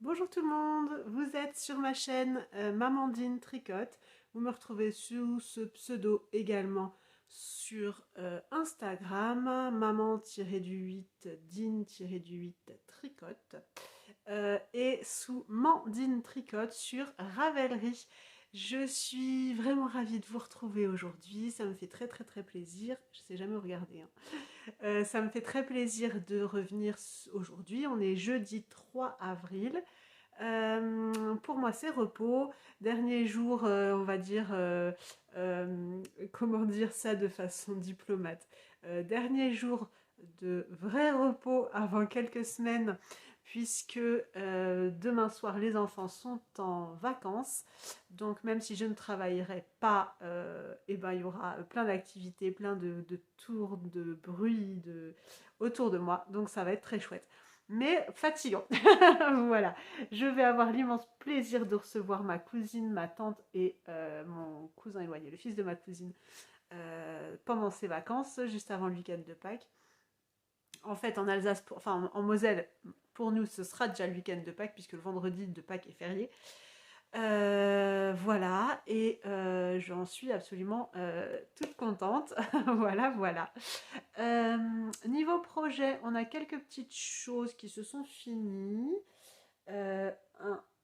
Bonjour tout le monde, vous êtes sur ma chaîne Mamandine Tricote. Vous me retrouvez sous ce pseudo également sur Instagram, maman-du-8 din-8 tricote et sous Mandine Tricote sur Ravelry. Je suis vraiment ravie de vous retrouver aujourd'hui, ça me fait très plaisir, je ne sais jamais regarder, hein. Ça me fait très plaisir de revenir aujourd'hui, on est jeudi 3 avril. Pour moi, c'est repos. Dernier jour, on va dire, comment dire ça de façon diplomate. Dernier jour de vrai repos avant quelques semaines, puisque demain soir, les enfants sont en vacances. Donc, même si je ne travaillerai pas, eh ben, il y aura plein d'activités, plein de tours, de bruit autour de moi. Donc, ça va être très chouette. Mais fatigant. Voilà. Je vais avoir l'immense plaisir de recevoir ma cousine, ma tante et mon cousin éloigné, le fils de ma cousine, pendant ses vacances, juste avant le week-end de Pâques. En fait, en Alsace, enfin en Moselle, pour nous, ce sera déjà le week-end de Pâques, puisque le vendredi de Pâques est férié. Voilà, et j'en suis absolument toute contente. Voilà. Euh, Niveau projet, on a quelques petites choses qui se sont finies. 1,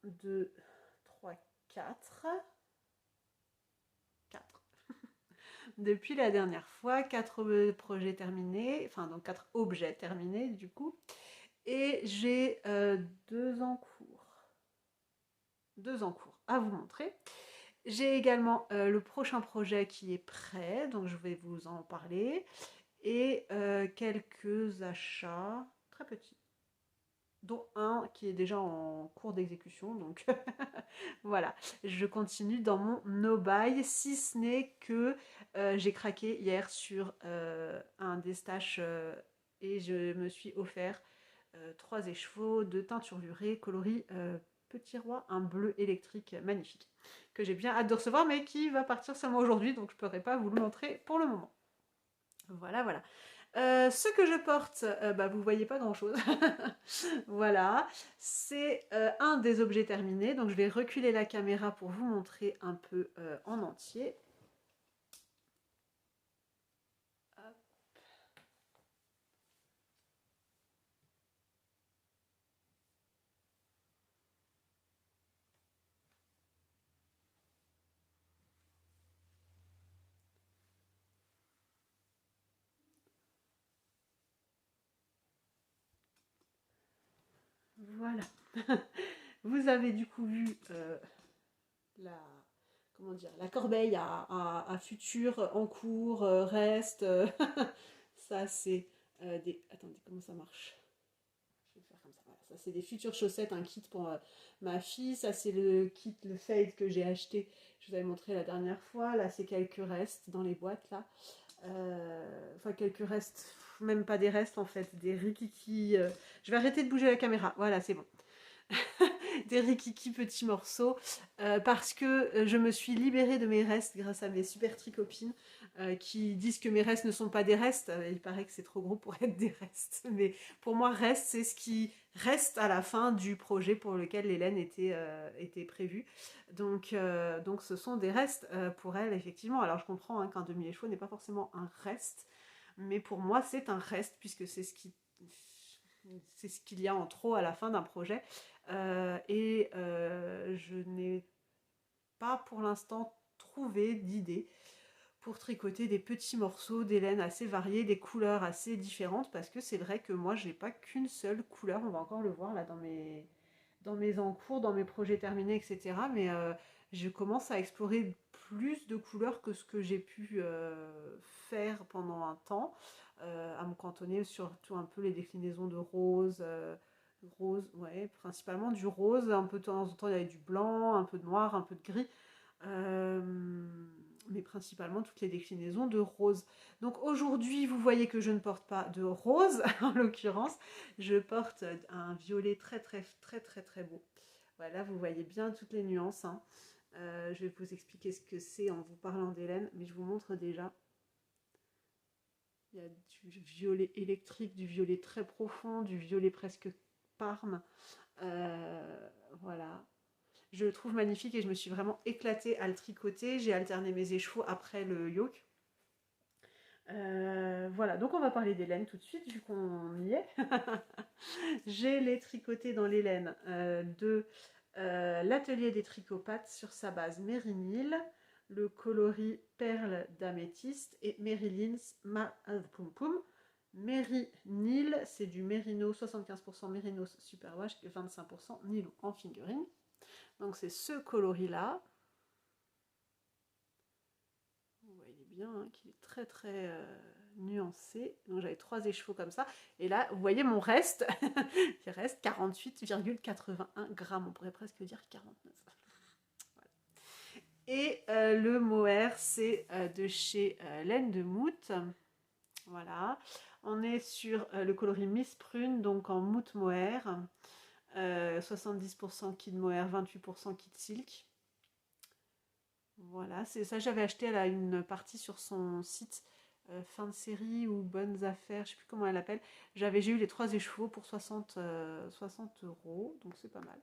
2, 3, 4. 4. Depuis la dernière fois, 4 projets terminés, enfin donc 4 objets terminés du coup. Et j'ai 2 en cours. 2 en cours à vous montrer. J'ai également le prochain projet qui est prêt, donc je vais vous en parler. Et quelques achats très petits, dont un qui est déjà en cours d'exécution. Donc voilà, je continue dans mon no-buy, si ce n'est que j'ai craqué hier sur un destache et je me suis offert 3 écheveaux de teinture lurée coloris Petit Roi, un bleu électrique magnifique, que j'ai bien hâte de recevoir, mais qui va partir seulement aujourd'hui, donc je ne pourrai pas vous le montrer pour le moment. Voilà. Ce que je porte, bah, vous voyez pas grand chose. Voilà, c'est un des objets terminés. Donc je vais reculer la caméra pour vous montrer un peu en entier. Voilà. Vous avez du coup vu la, comment dire, la corbeille à futur, en cours, reste. Ça, c'est des. Attendez, comment ça marche? Je vais faire comme ça. Voilà. Ça, c'est des futures chaussettes, un kit pour ma fille. Ça, c'est le kit, le fade que j'ai acheté. Je vous avais montré la dernière fois. Là, c'est quelques restes dans les boîtes, là. Enfin, quelques restes, même pas des restes, en fait, des rikiki. Je vais arrêter de bouger la caméra. Voilà, c'est bon. Des rikiki petits morceaux parce que je me suis libérée de mes restes grâce à mes super tricopines qui disent que mes restes ne sont pas des restes. Il paraît que c'est trop gros pour être des restes, mais pour moi reste c'est ce qui reste à la fin du projet pour lequel l'Hélène était prévue. Donc ce sont des restes pour elle effectivement. Alors je comprends hein, qu'un demi-écheveau n'est pas forcément un reste, mais pour moi c'est un reste puisque c'est ce qu'il y a en trop à la fin d'un projet. Et je n'ai pas pour l'instant trouvé d'idée pour tricoter des petits morceaux des laines assez variés, des couleurs assez différentes, parce que c'est vrai que moi j'ai pas qu'une seule couleur, on va encore le voir là dans mes encours, dans mes projets terminés, etc. Mais je commence à explorer plus de couleurs que ce que j'ai pu faire pendant un temps, à me cantonner surtout un peu les déclinaisons de rose. Rose, ouais, principalement du rose, un peu de temps en temps il y avait du blanc, un peu de noir, un peu de gris, euh, mais principalement toutes les déclinaisons de rose. Donc aujourd'hui, vous voyez que je ne porte pas de rose, en l'occurrence, je porte un violet très beau. Voilà, vous voyez bien toutes les nuances, hein. Je vais vous expliquer ce que c'est en vous parlant d'Hélène, mais je vous montre déjà. Il y a du violet électrique, du violet très profond, du violet presque parme. Voilà. Je le trouve magnifique et je me suis vraiment éclatée à le tricoter. J'ai alterné mes écheveaux après le yoke. Voilà, donc on va parler des laines tout de suite vu qu'on y est. J'ai les tricotés dans les laines de l'atelier des tricopates sur sa base Mérinil, le coloris perle d'améthyste et Poum Poum. Mérinil, c'est du mérino, 75% mérino superwash et 25% nylon en fingering. Donc c'est ce coloris-là. Vous voyez bien hein, qu'il est très très nuancé. Donc j'avais 3 écheveaux comme ça. Et là, vous voyez mon reste. Il reste 48,81 grammes. On pourrait presque dire 49. Voilà. Et le mohair, c'est de chez Laine de Moute. Voilà. On est sur le coloris Miss Prune, donc en moute mohair. 70% kid mohair, 28% kid silk. Voilà, c'est ça, j'avais acheté, elle a une partie sur son site fin de série ou bonnes affaires, je sais plus comment elle l'appelle. J'ai eu les 3 écheveaux pour 60 euros, donc c'est pas mal.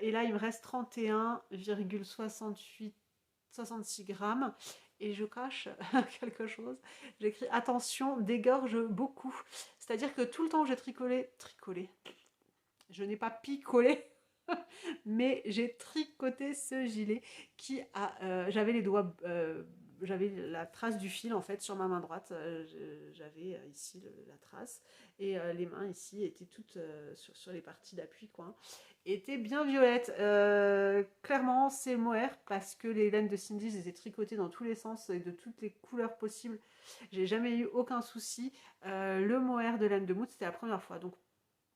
Et là, il me reste 66 grammes. Et je cache quelque chose. J'écris attention, dégorge beaucoup. C'est-à-dire que tout le temps que j'ai tricolé, je n'ai pas picolé, mais j'ai tricoté ce gilet qui a. J'avais les doigts. J'avais la trace du fil en fait sur ma main droite. J'avais ici la trace. Et les mains ici étaient toutes sur les parties d'appui, quoi. Étaient bien violettes. Clairement, c'est mohair parce que les laines de Cindy, je les ai tricotées dans tous les sens et de toutes les couleurs possibles. J'ai jamais eu aucun souci. Le mohair de laine de Moute, c'était la première fois. Donc,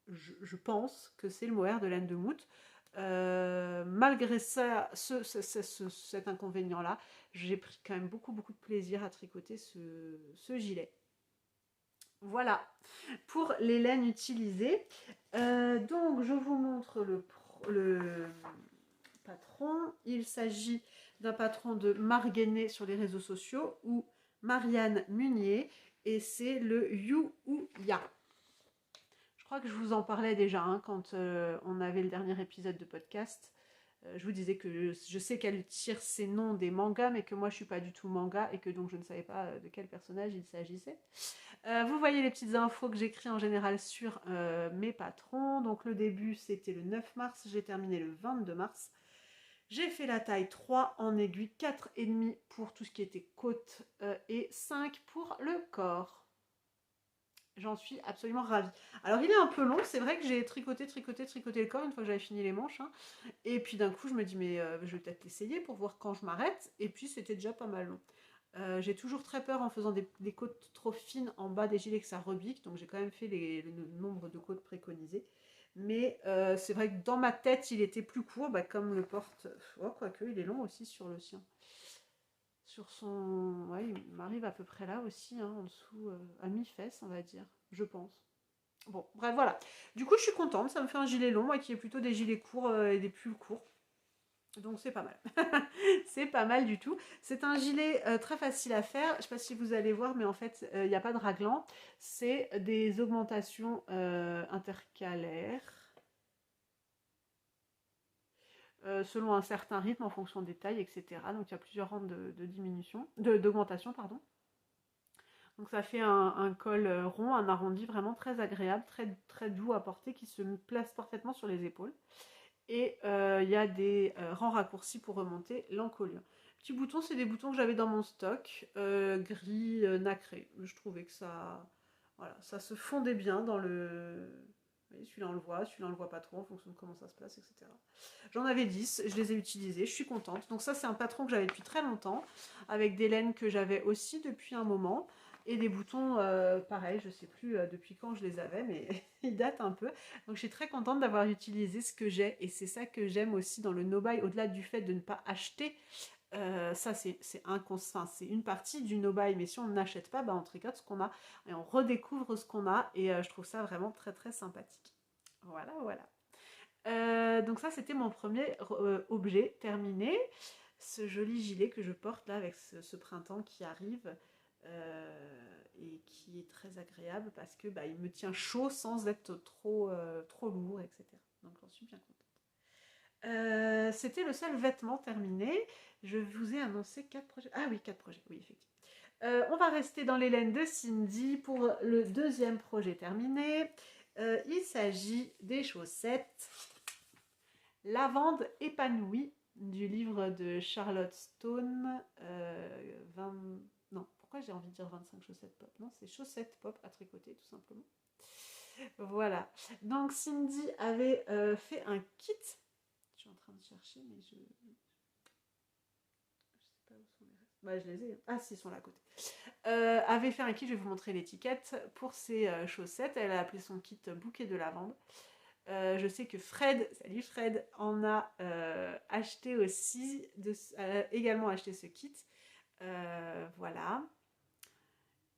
je pense que c'est le mohair de laine de Moute. Malgré ça, cet inconvénient-là, j'ai pris quand même beaucoup de plaisir à tricoter ce gilet. Voilà pour les laines utilisées. Donc je vous montre le patron. Il s'agit d'un patron de Marguenet sur les réseaux sociaux ou Marianne Munier et c'est le You ou Ya. Je crois que je vous en parlais déjà hein, quand on avait le dernier épisode de podcast. Je vous disais que je sais qu'elle tire ses noms des mangas, mais que moi je suis pas du tout manga et que donc je ne savais pas de quel personnage il s'agissait. Vous voyez les petites infos que j'écris en général sur mes patrons. Donc le début c'était le 9 mars, j'ai terminé le 22 mars. J'ai fait la taille 3 en aiguille, 4,5 pour tout ce qui était côte et 5 pour le corps. J'en suis absolument ravie. Alors il est un peu long, c'est vrai que j'ai tricoté le corps une fois que j'avais fini les manches. Hein. Et puis d'un coup je me dis mais je vais peut-être l'essayer pour voir quand je m'arrête. Et puis c'était déjà pas mal long. J'ai toujours très peur en faisant des côtes trop fines en bas des gilets que ça rebique. Donc j'ai quand même fait le nombre de côtes préconisées. Mais c'est vrai que dans ma tête il était plus court, bah, comme le porte... Oh quoique il est long aussi sur le sien. Sur son... Ouais, il m'arrive à peu près là aussi, hein, en dessous, à mi-fesse, on va dire, je pense. Bon, bref, voilà. Du coup, je suis contente, ça me fait un gilet long, moi qui ai plutôt des gilets courts et des pulls courts. Donc c'est pas mal. C'est pas mal du tout. C'est un gilet très facile à faire. Je ne sais pas si vous allez voir, mais en fait, il n'y a pas de raglan. C'est des augmentations intercalaires. Selon un certain rythme en fonction des tailles, etc. Donc il y a plusieurs rangs d'augmentation, pardon. Donc ça fait un col rond, un arrondi vraiment très agréable, très doux à porter, qui se place parfaitement sur les épaules. Et il y a des rangs raccourcis pour remonter l'encolure. Petits boutons, c'est des boutons que j'avais dans mon stock, gris nacré. Je trouvais que voilà, ça se fondait bien dans le... Celui-là on le voit pas trop en fonction de comment ça se place, etc. J'en avais 10, je les ai utilisés, je suis contente. Donc ça c'est un patron que j'avais depuis très longtemps, avec des laines que j'avais aussi depuis un moment, et des boutons pareil, je sais plus depuis quand je les avais, mais ils datent un peu. Donc je suis très contente d'avoir utilisé ce que j'ai, et c'est ça que j'aime aussi dans le no-buy, au-delà du fait de ne pas acheter. Ça c'est une partie du no-buy, mais si on n'achète pas, bah, on tricote ce qu'on a et on redécouvre ce qu'on a, et je trouve ça vraiment très sympathique. Voilà, voilà. Donc ça c'était mon premier objet terminé, ce joli gilet que je porte là avec ce printemps qui arrive et qui est très agréable parce que bah, il me tient chaud sans être trop lourd, etc. Donc j'en suis bien contente. C'était le seul vêtement terminé. Je vous ai annoncé 4 projets. Ah oui, 4 projets, oui, effectivement. On va rester dans les laines de Cindy pour le deuxième projet terminé. Il s'agit des chaussettes Lavande épanouie du livre de Charlotte Stone. 20... Non, pourquoi j'ai envie de dire 25 chaussettes pop? Non, c'est chaussettes pop à tricoter tout simplement. Voilà. Donc Cindy avait fait un kit. Je suis en train de chercher, mais je sais pas où sont les restes. Bah, je les ai. Ah, si, ils sont là à côté. Avait fait un kit, je vais vous montrer l'étiquette, pour ses chaussettes. Elle a appelé son kit bouquet de lavande. Je sais que Fred, salut Fred, en a acheté aussi, également acheté ce kit. Voilà.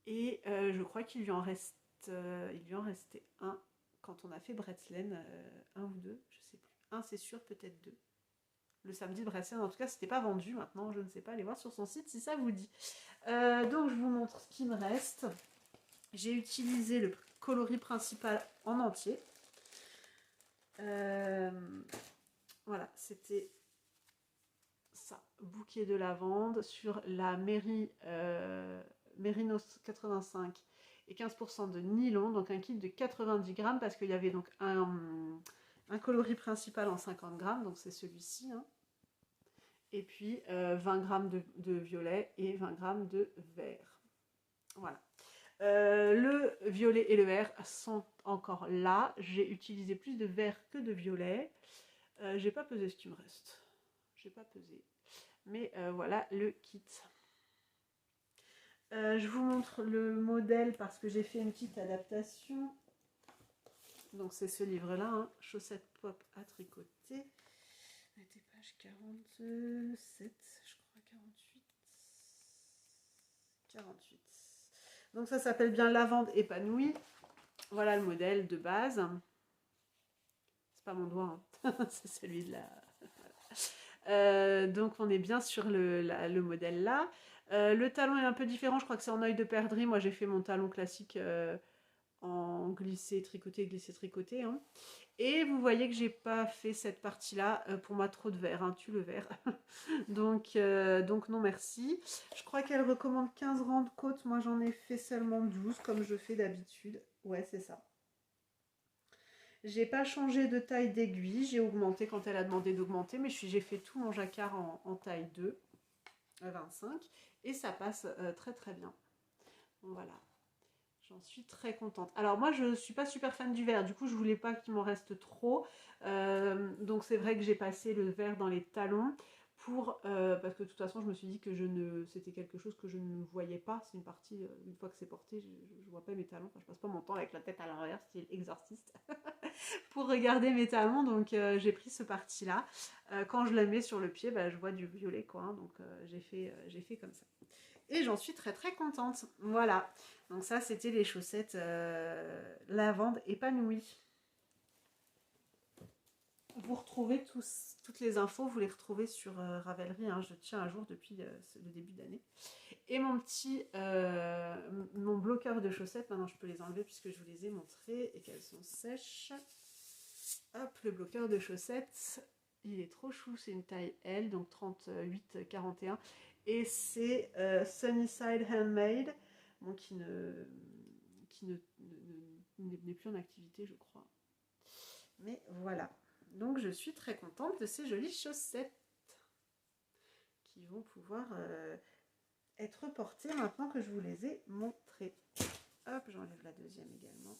Et je crois qu'il lui en reste, il lui en restait un quand on a fait Bretzeln, un ou deux, je sais plus. Un c'est sûr, peut-être deux. Le samedi de Bretzeln, en tout cas, c'était pas vendu. Maintenant, je ne sais pas, allez voir sur son site si ça vous dit. Donc, je vous montre ce qui me reste. J'ai utilisé le coloris principal en entier. Voilà, c'était ça, bouquet de lavande sur la Mérinos 85 et 15% de nylon, donc un kit de 90 grammes parce qu'il y avait donc un coloris principal en 50 grammes, donc c'est celui-ci, hein. Et puis 20 grammes de violet et 20 grammes de vert. Voilà. Le violet et le vert sont encore là. J'ai utilisé plus de vert que de violet. J'ai pas pesé ce qui me reste. J'ai pas pesé. Mais voilà le kit. Je vous montre le modèle parce que j'ai fait une petite adaptation. Donc c'est ce livre-là, hein, Chaussettes pop à tricoter. On était page 47, je crois 48. 48. Donc ça s'appelle bien Lavande épanouie. Voilà le modèle de base. C'est pas mon doigt, hein. C'est celui de la... donc on est bien sur le modèle là. Le talon est un peu différent, je crois que c'est en œil de perdrix. Moi j'ai fait mon talon classique en glissé, tricoté, glissé, tricoté, hein. Et vous voyez que j'ai pas fait cette partie là, pour moi trop de vert, hein, tue le vert. donc non merci. Je crois qu'elle recommande 15 rangs de côte, moi j'en ai fait seulement 12 comme je fais d'habitude. Ouais, c'est ça. J'ai pas changé de taille d'aiguille, j'ai augmenté quand elle a demandé d'augmenter, mais j'ai fait tout mon jacquard en taille 2 à 25 et ça passe très très bien. Voilà, j'en suis très contente. Alors moi je suis pas super fan du vert, du coup je voulais pas qu'il m'en reste trop, donc c'est vrai que j'ai passé le vert dans les talons parce que de toute façon je me suis dit que c'était quelque chose que je ne voyais pas. C'est une partie, une fois que c'est porté, je vois pas mes talons, enfin, je passe pas mon temps avec la tête à l'envers, style exorciste. Pour regarder mes talons, donc j'ai pris ce parti là. Quand je la mets sur le pied, bah, je vois du violet quoi, hein, donc j'ai fait comme ça. Et j'en suis très très contente. Voilà, donc ça c'était les chaussettes lavande épanouie. Vous retrouvez toutes les infos, vous les retrouvez sur Ravelry, hein, je tiens à jour depuis le début d'année. Et mon bloqueur de chaussettes, maintenant je peux les enlever puisque je vous les ai montrées et qu'elles sont sèches. Hop, le bloqueur de chaussettes, il est trop chou, c'est une taille L, donc 38-41. Et c'est Sunnyside Handmade, bon, qui n'est plus en activité, je crois. Mais voilà. Donc je suis très contente de ces jolies chaussettes qui vont pouvoir être portées maintenant que je vous les ai montrées. Hop, j'enlève la deuxième également.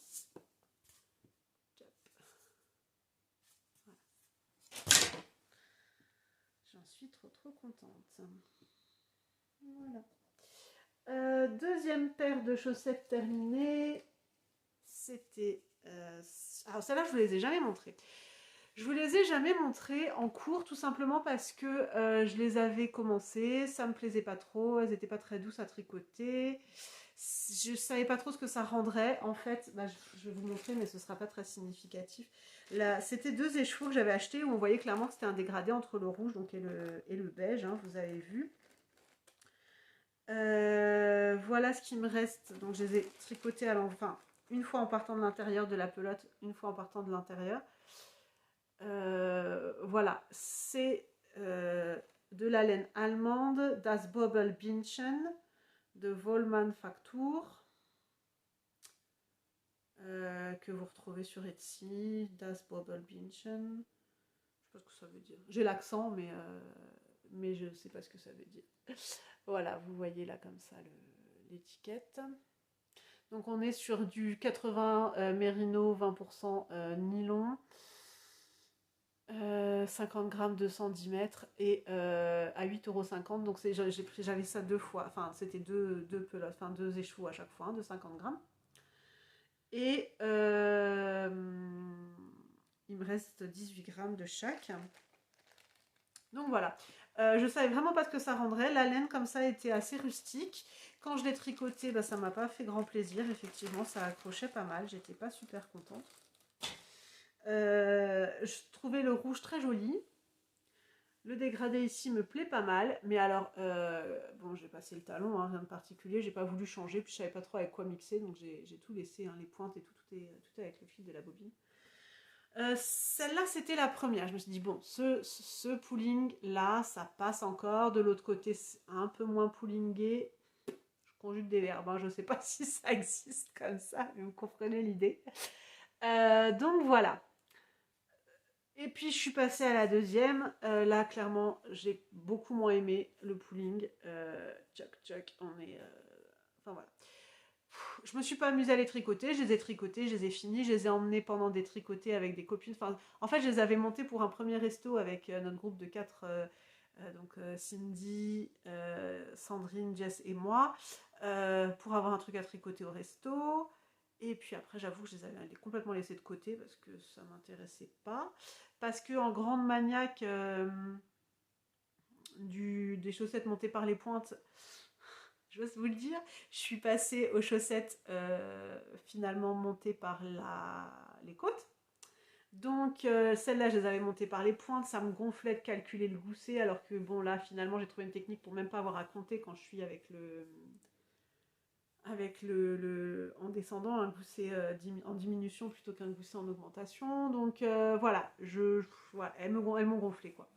J'en suis trop trop contente. Voilà. Deuxième paire de chaussettes terminée. C'était... alors celle-là, je ne vous les ai jamais montrées. Je vous les ai jamais montrées en cours, tout simplement parce que je les avais commencées, ça me plaisait pas trop, elles n'étaient pas très douces à tricoter. Je savais pas trop ce que ça rendrait. En fait, bah, je vais vous montrer, mais ce sera pas très significatif. Là, c'était deux écheveaux que j'avais achetés où on voyait clairement que c'était un dégradé entre le rouge donc, et le beige, hein, vous avez vu. Voilà ce qui me reste. Donc je les ai tricotés à l'envers, une fois en partant de l'intérieur de la pelote, une fois en partant de l'intérieur. voilà, c'est de la laine allemande, Das Bobbelbindchen de Wollmann Factur, que vous retrouvez sur Etsy, Das Bobbelbindchen. Je sais pas ce que ça veut dire. J'ai l'accent, mais je ne sais pas ce que ça veut dire. Voilà, vous voyez là comme ça l'étiquette. Donc on est sur du 80 mérino, 20% nylon, 50 grammes, 210 mètres et à 8,50 €. Donc j'avais ça deux fois, enfin c'était deux pelotes, enfin deux échous à chaque fois, hein, de 50 grammes. Et il me reste 18 grammes de chaque. Donc voilà, je savais vraiment pas ce que ça rendrait. La laine comme ça était assez rustique. Quand je l'ai tricoté, bah, ça m'a pas fait grand plaisir. Effectivement, ça accrochait pas mal. J'étais pas super contente. Je trouvais le rouge très joli. Le dégradé ici me plaît pas mal. Mais alors, bon, j'ai passé le talon, hein, rien de particulier. J'ai pas voulu changer. Puis je savais pas trop avec quoi mixer. Donc j'ai tout laissé, hein, les pointes et tout. Tout est avec le fil de la bobine. Celle-là, c'était la première. Je me suis dit, bon, ce pooling là, ça passe encore. De l'autre côté, c'est un peu moins poolingé. Je conjugue des verbes, hein. Je ne sais pas si ça existe comme ça, mais vous comprenez l'idée. Donc voilà. Et puis je suis passée à la deuxième. Là, clairement, j'ai beaucoup moins aimé le pooling. Tchoc, on est. Enfin voilà. Je me suis pas amusée à les tricoter, je les ai tricotés, je les ai finis, je les ai emmenés pendant des tricotés avec des copines. Enfin, en fait, je les avais montés pour un premier resto avec notre groupe de 4, donc Cindy, Sandrine, Jess et moi, pour avoir un truc à tricoter au resto. Et puis après, j'avoue que je les avais complètement laissés de côté parce que ça m'intéressait pas. Parce que en grande maniaque des chaussettes montées par les pointes, j'ose vous le dire, je suis passée aux chaussettes finalement montées par les côtes. Donc celles-là, je les avais montées par les pointes, ça me gonflait de calculer le gousset, alors que bon là, finalement, j'ai trouvé une technique pour même pas avoir à compter quand je suis en descendant, un gousset en diminution plutôt qu'un gousset en augmentation. Donc voilà, voilà, elles m'ont gonflé quoi.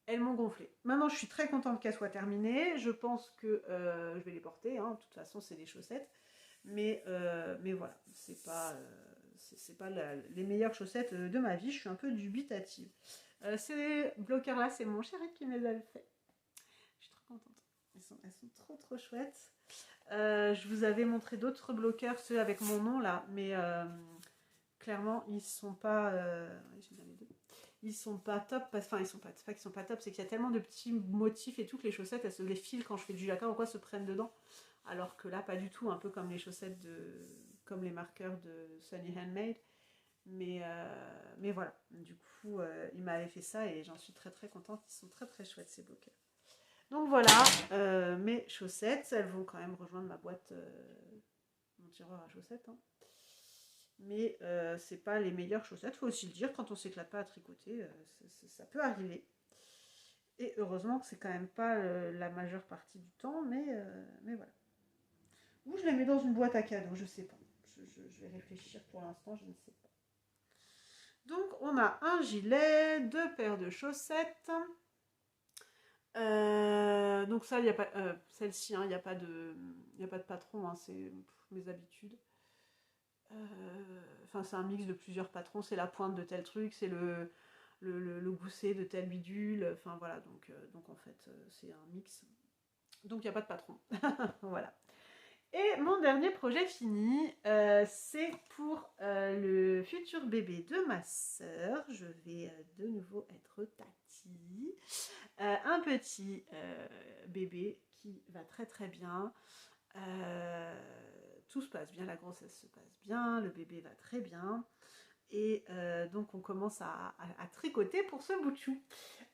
Elles m'ont gonflé. Maintenant, je suis très contente qu'elles soient terminées. Je pense que je vais les porter. Hein. De toute façon, c'est des chaussettes. Mais voilà, c'est pas les meilleures chaussettes de ma vie. Je suis un peu dubitative. Ces bloqueurs-là, c'est mon chéri qui me les a fait. Je suis trop contente. Elles sont trop chouettes. Je vous avais montré d'autres bloqueurs, ceux avec mon nom là. Mais clairement, ils sont pas... j'ai bien les deux. Ils sont pas top, enfin ils sont pas, c'est pas qu'ils sont pas top, c'est qu'il y a tellement de petits motifs et tout que les chaussettes, elles se les filent quand je fais du jacquard ou quoi, se prennent dedans. Alors que là, pas du tout, un peu comme les chaussettes comme les marqueurs de Sunny Handmade. Mais voilà, du coup, il m'avait fait ça et j'en suis très contente. Ils sont très chouettes ces bloqueurs. Donc voilà, mes chaussettes, elles vont quand même rejoindre ma boîte, mon tiroir à chaussettes. Hein. Mais c'est pas les meilleures chaussettes, faut aussi le dire, quand on s'éclate pas à tricoter, ça peut arriver. Et heureusement que c'est quand même pas la majeure partie du temps, mais voilà. Ou je les mets dans une boîte à cadeaux, je sais pas. Je vais réfléchir pour l'instant, je ne sais pas. Donc on a un gilet, deux paires de chaussettes. Donc ça, il y a pas, celle-ci, il n'y a pas de patron, hein, c'est mes habitudes. Enfin, c'est un mix de plusieurs patrons. C'est la pointe de tel truc, c'est le gousset de tel bidule. Enfin voilà, donc en fait, c'est un mix. Donc il n'y a pas de patron. Voilà. Et mon dernier projet fini, c'est pour le futur bébé de ma sœur. Je vais de nouveau être Tati. Un petit bébé qui va très bien. Tout se passe bien, la grossesse se passe bien, le bébé va très bien. Et donc on commence à tricoter pour ce bout de chou.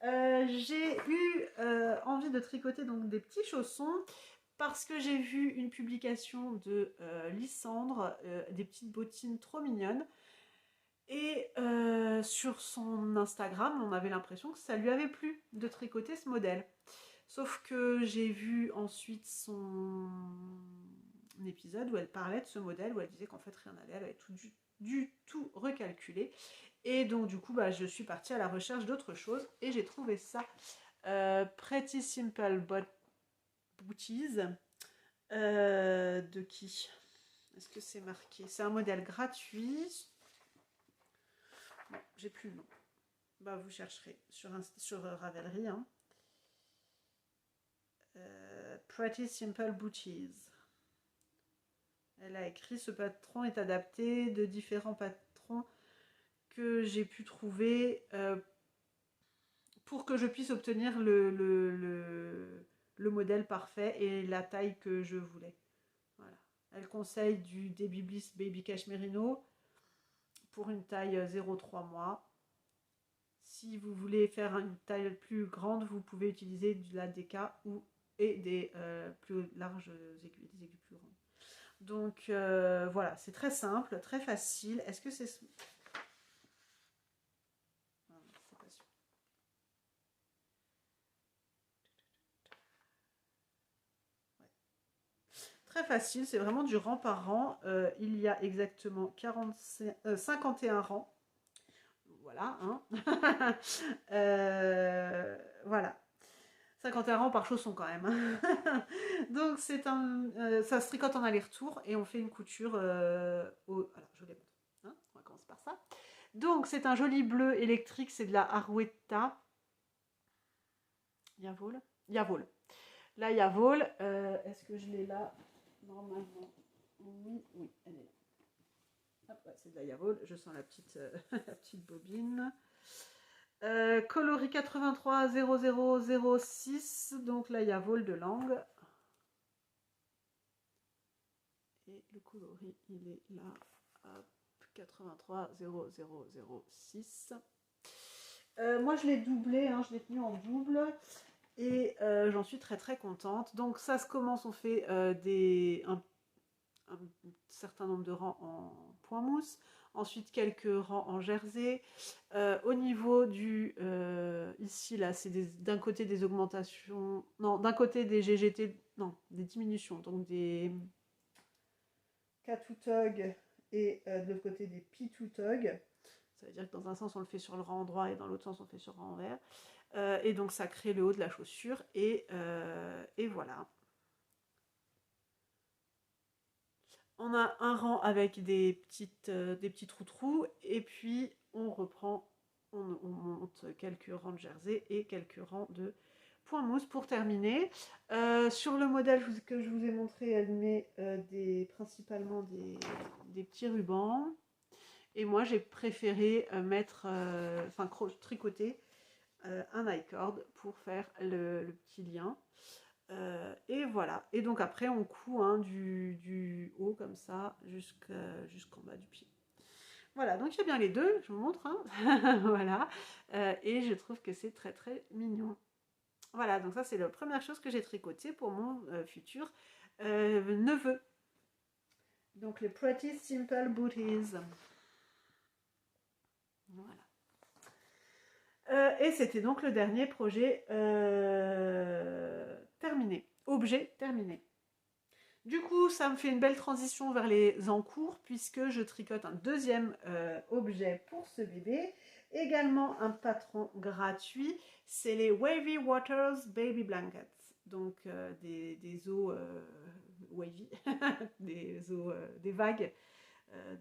J'ai eu envie de tricoter donc des petits chaussons parce que j'ai vu une publication de Lysandre, des petites bottines trop mignonnes. Et sur son Instagram, on avait l'impression que ça lui avait plu de tricoter ce modèle. Sauf que j'ai vu ensuite son épisode où elle parlait de ce modèle, où elle disait qu'en fait rien n'allait, elle avait tout recalculé. Et donc du coup, bah, je suis partie à la recherche d'autre chose et j'ai trouvé ça. Pretty Simple Booties. De qui? Est-ce que c'est marqué? C'est un modèle gratuit. Bon, j'ai plus le nom. Bah, vous chercherez sur Ravelry. Hein. Pretty Simple Booties. Elle a écrit: ce patron est adapté de différents patrons que j'ai pu trouver pour que je puisse obtenir le modèle parfait et la taille que je voulais. Voilà. Elle conseille du Baby Bliss Baby Cashmerino pour une taille 0,3 mois. Si vous voulez faire une taille plus grande, vous pouvez utiliser de la DK et des plus larges aiguilles, des aiguilles plus grandes. Donc voilà, c'est très simple, très facile. Est-ce que c'est... Ah, c'est pas sûr. Ouais. Très facile, c'est vraiment du rang par rang. Il y a exactement 51 rangs. Voilà, hein. Voilà. 51 rangs par chausson quand même. Donc c'est ça se tricote en aller-retour et on fait une couture alors je les montre. Hein, on va commencer par ça. Donc c'est un joli bleu électrique, c'est de la Arwetta. Yavol. Yavol. La Yavol, est-ce que je l'ai là? Normalement. Oui, oui, elle est là. Hop, ouais, c'est de la Yavol, je sens la petite, la petite bobine. Coloris 83 0006, donc là il y a vol de langue. Et le coloris il est là, hop, 83 0006. Moi je l'ai doublé, hein, je l'ai tenu en double et j'en suis très très contente. Donc ça se commence, on fait un certain nombre de rangs en point mousse, ensuite quelques rangs en jersey. Au niveau du... ici, là, c'est d'un côté des augmentations... Non, d'un côté des GGT... Non, des diminutions. Donc des K2TOG et de l'autre côté des P2TOG. Ça veut dire que dans un sens, on le fait sur le rang droit et dans l'autre sens, on le fait sur le rang envers. Et donc, ça crée le haut de la chaussure. Et voilà. On a un rang avec des petits trous et puis on reprend, on monte quelques rangs de jersey et quelques rangs de point mousse pour terminer. Sur le modèle que je vous ai montré, elle met principalement des petits rubans. Et moi, j'ai préféré tricoter un I-cord pour faire le petit lien. Et voilà. Et donc après, on coud hein, du haut comme ça jusqu'en bas du pied. Voilà, donc il y a bien les deux, je vous montre. Hein. Voilà. Et je trouve que c'est très très mignon. Voilà, donc ça c'est la première chose que j'ai tricotée pour mon futur neveu. Donc les Pretty Simple Booties. Voilà. Et c'était donc le dernier projet terminé. Objet terminé. Du coup, ça me fait une belle transition vers les encours puisque je tricote un deuxième objet pour ce bébé. Également un patron gratuit, c'est les Wavy Waters Baby Blankets. Donc des eaux wavy, des vagues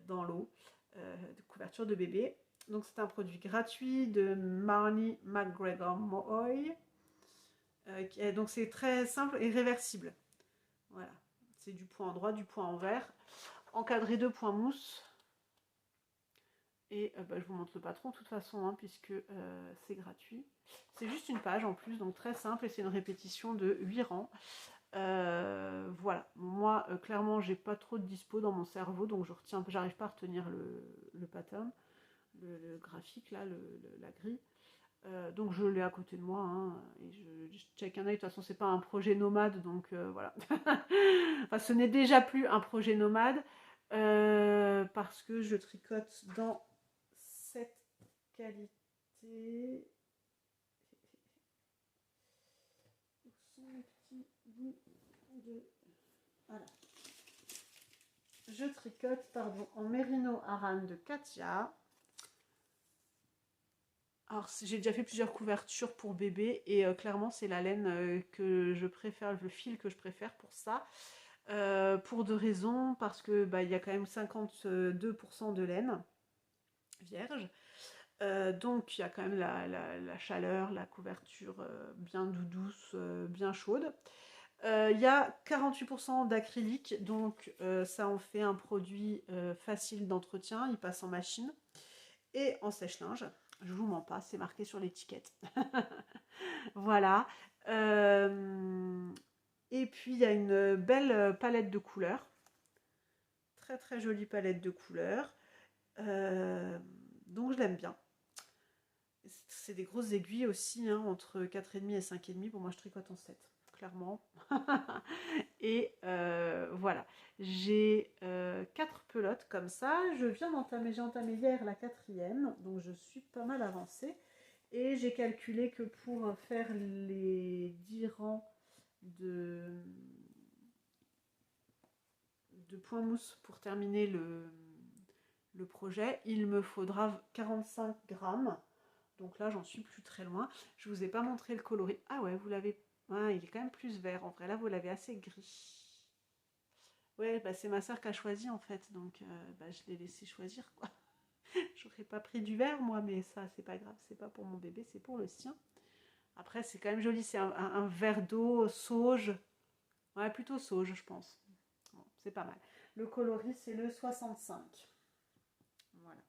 dans l'eau, de couverture de bébé. Donc c'est un produit gratuit de Marnie McGregor Moy. Donc c'est très simple et réversible. Voilà. C'est du point droit, du point envers, encadré de points mousse. Et je vous montre le patron de toute façon, hein, puisque c'est gratuit. C'est juste une page en plus, donc très simple, et c'est une répétition de 8 rangs. Voilà, moi clairement j'ai pas trop de dispo dans mon cerveau, donc j'arrive pas à retenir le pattern, le graphique là, la grille. Donc je l'ai à côté de moi hein, et je check un œil. De toute façon c'est pas un projet nomade, donc voilà. Enfin ce n'est déjà plus un projet nomade parce que je tricote dans cette qualité. Où sont les petits bouts de... Voilà. Je tricote, pardon, en Merino Aran de Katia. Alors, j'ai déjà fait plusieurs couvertures pour bébé et clairement, c'est la laine que je préfère, le fil que je préfère pour ça. Pour deux raisons, parce que bah, il y a quand même 52% de laine vierge. Donc il y a quand même la chaleur, la couverture bien douce, bien chaude. Il y a 48% d'acrylique, donc ça en fait un produit facile d'entretien. Il passe en machine et en sèche-linge. Je vous mens pas, c'est marqué sur l'étiquette. Voilà. Euh, et puis il y a une belle palette de couleurs. Très très jolie palette de couleurs. Euh, donc je l'aime bien. C'est des grosses aiguilles aussi, hein, entre 4,5 et 5,5. Bon, moi je tricote en 7, clairement. Et voilà. J'ai 4 pelotes comme ça. J'ai entamé hier la quatrième, donc je suis pas mal avancée. Et j'ai calculé que pour faire les 10 rangs de, de points mousse pour terminer le projet, il me faudra 45 grammes. Donc là, j'en suis plus très loin. Je vous ai pas montré le coloris. Ah ouais, vous l'avez. Ouais, il est quand même plus vert. En vrai, là, vous l'avez assez gris. Ouais, bah c'est ma soeur qui a choisi en fait. Donc bah, je l'ai laissé choisir quoi. J'aurais pas pris du vert moi, mais ça, c'est pas grave. C'est pas pour mon bébé, c'est pour le sien. Après, c'est quand même joli. C'est un vert d'eau sauge. Ouais, plutôt sauge, je pense. Bon, c'est pas mal. Le coloris, c'est le 65. Voilà.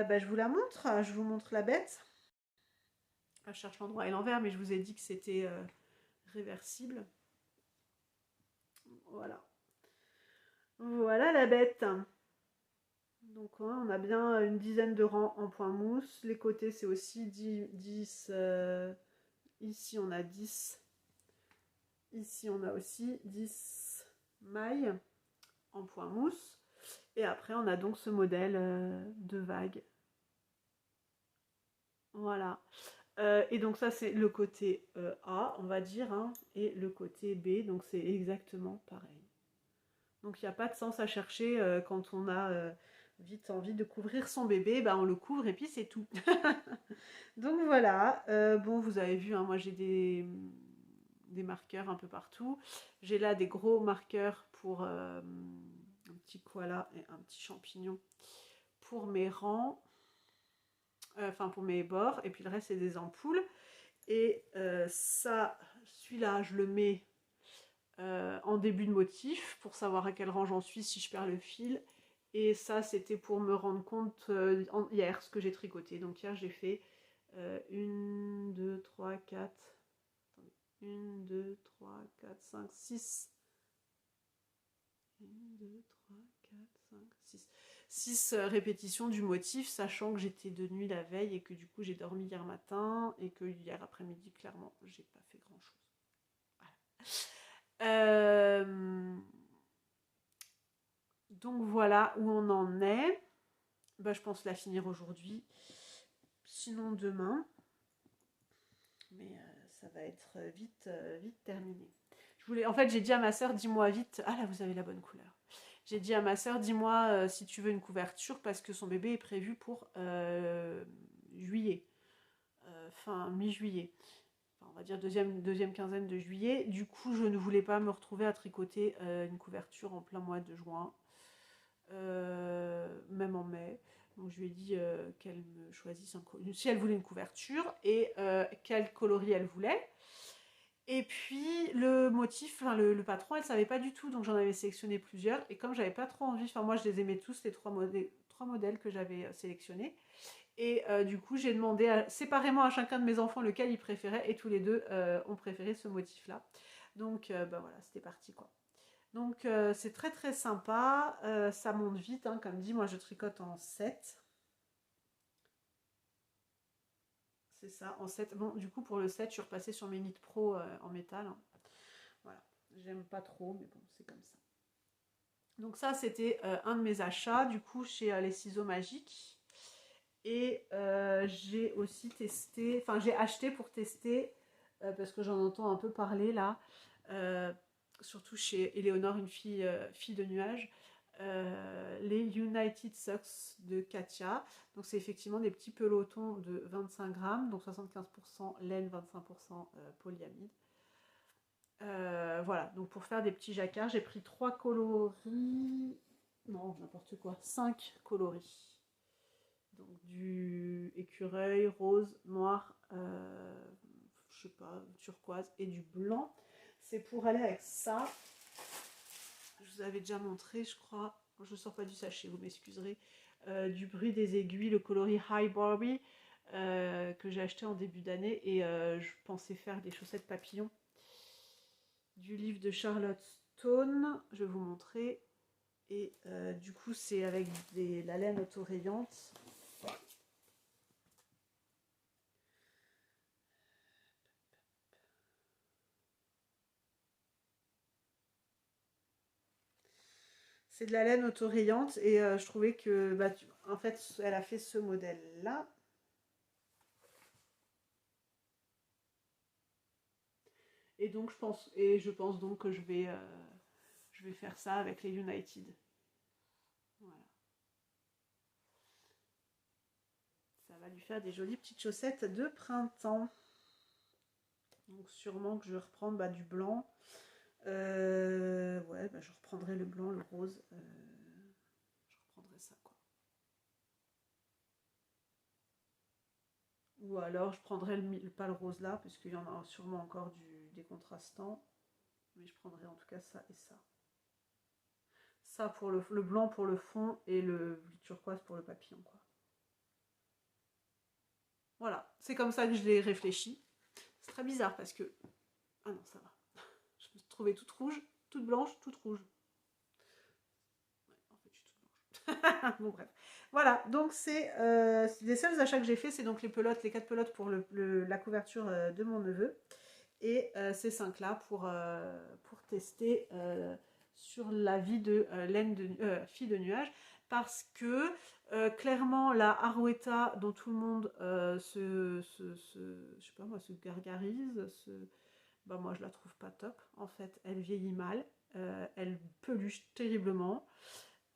Bah, je vous la montre. Je vous montre la bête. Je cherche l'endroit et l'envers, mais je vous ai dit que c'était réversible. Voilà. Voilà la bête. Donc on a bien une dizaine de rangs en point mousse. Les côtés, c'est aussi 10. Ici, on a 10. Ici, on a aussi 10 mailles en point mousse. Et après, on a donc ce modèle de vague. Voilà. Et donc ça, c'est le côté A, on va dire, hein, et le côté B. Donc c'est exactement pareil. Donc il n'y a pas de sens à chercher quand on a vite envie de couvrir son bébé, bah, on le couvre et puis c'est tout. Donc voilà, bon vous avez vu, hein, moi j'ai des marqueurs un peu partout. J'ai là des gros marqueurs pour un petit koala et un petit champignon pour mes rangs, enfin pour mes bords, et puis le reste c'est des ampoules. Et ça, celui-là je le mets en début de motif pour savoir à quel rang j'en suis si je perds le fil. Et ça, c'était pour me rendre compte hier ce que j'ai tricoté. Donc hier, j'ai fait 1, 2, 3, 4. 1, 2, 3, 4, 5, 6. 1, 2, 3, 4, 5, 6. 6 répétitions du motif, sachant que j'étais de nuit la veille et que du coup j'ai dormi hier matin et que hier après-midi, clairement, j'ai pas fait grand chose. Voilà. Donc voilà où on en est. Bah, je pense la finir aujourd'hui. Sinon demain. Mais ça va être vite terminé. En fait, j'ai dit à ma soeur, dis-moi vite. Ah là, vous avez la bonne couleur. J'ai dit à ma soeur, dis-moi si tu veux une couverture parce que son bébé est prévu pour juillet. Fin mi-juillet. Enfin, on va dire deuxième quinzaine de juillet. Du coup, je ne voulais pas me retrouver à tricoter une couverture en plein mois de juin. Même en mai. Donc je lui ai dit qu'elle me choisisse si elle voulait une couverture et quel coloris elle voulait. Et puis le motif, enfin le patron, elle savait pas du tout, donc j'en avais sélectionné plusieurs. Et comme j'avais pas trop envie, enfin moi je les aimais tous, les trois modèles que j'avais sélectionnés. Et du coup j'ai demandé séparément à chacun de mes enfants lequel ils préféraient, et tous les deux ont préféré ce motif-là. Donc bah voilà, c'était parti quoi. Donc c'est très très sympa, ça monte vite, hein, comme dit, moi je tricote en 7. C'est ça, en 7. Bon, du coup pour le 7, je suis repassée sur mes Knit Pro en métal. Hein. Voilà, j'aime pas trop, mais bon, c'est comme ça. Donc ça, c'était un de mes achats, du coup, chez les ciseaux magiques. Et j'ai aussi testé, enfin j'ai acheté pour tester, parce que j'en entends un peu parler là, surtout chez Éléonore, une fille de nuage. les United Socks de Katia. Donc c'est effectivement des petits pelotons de 25 grammes, donc 75% laine, 25% polyamide. Voilà, donc pour faire des petits jacquards, j'ai pris 3 coloris, non, n'importe quoi, 5 coloris. Donc du écureuil, rose, noir, je sais pas, turquoise et du blanc. C'est pour aller avec ça. Je vous avais déjà montré, je crois, je ne sors pas du sachet, vous m'excuserez, du bruit des aiguilles, le coloris High Barbie que j'ai acheté en début d'année et je pensais faire des chaussettes papillons du livre de Charlotte Stone, je vais vous montrer. Et du coup, c'est avec la laine autorayante. C'est de la laine autorayante et je trouvais que, bah, en fait, elle a fait ce modèle-là. Et donc, je pense donc que je vais faire ça avec les United. Voilà. Ça va lui faire des jolies petites chaussettes de printemps. Donc sûrement que je vais reprendre du blanc. Ouais, je reprendrai le blanc, le rose. Je reprendrai ça, quoi. Ou alors je prendrai pas le rose là, parce qu'il y en a sûrement encore des contrastants. Mais je prendrai en tout cas ça et ça. Ça pour le blanc pour le fond et le turquoise pour le papillon, quoi. Voilà, c'est comme ça que je l'ai réfléchi. C'est très bizarre parce que... Ah non, ça va. Je me suis trouvée toute rouge, toute blanche, toute rouge. Ouais, en fait, je suis toute blanche. Bon, bref. Voilà, donc c'est les seuls achats que j'ai fait, c'est donc les pelotes, les 4 pelotes pour la couverture de mon neveu. Et ces 5 là pour tester sur la vie de laine de fille de nuage, parce que clairement la Arouetta dont tout le monde je sais pas moi, se gargarise, bah moi je la trouve pas top. En fait, elle vieillit mal, elle peluche terriblement.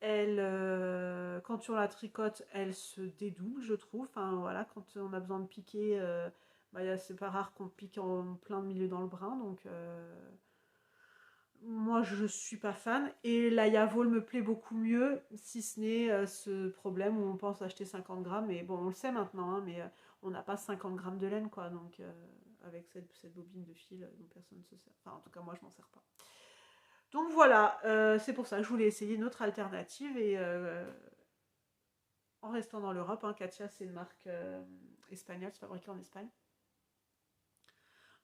Quand on la tricote, elle se dédouble, je trouve. Enfin voilà, quand on a besoin de piquer, c'est pas rare qu'on pique en plein milieu dans le brin, donc moi je suis pas fan. Et la Yavol me plaît beaucoup mieux, si ce n'est ce problème où on pense acheter 50 grammes, mais bon, on le sait maintenant, hein, mais on n'a pas 50 grammes de laine, quoi, donc avec cette bobine de fil dont personne ne se sert. Enfin, en tout cas, moi je m'en sers pas. Donc voilà, c'est pour ça que je voulais essayer une autre alternative et en restant dans l'Europe, hein, Katia c'est une marque espagnole, c'est fabriqué en Espagne.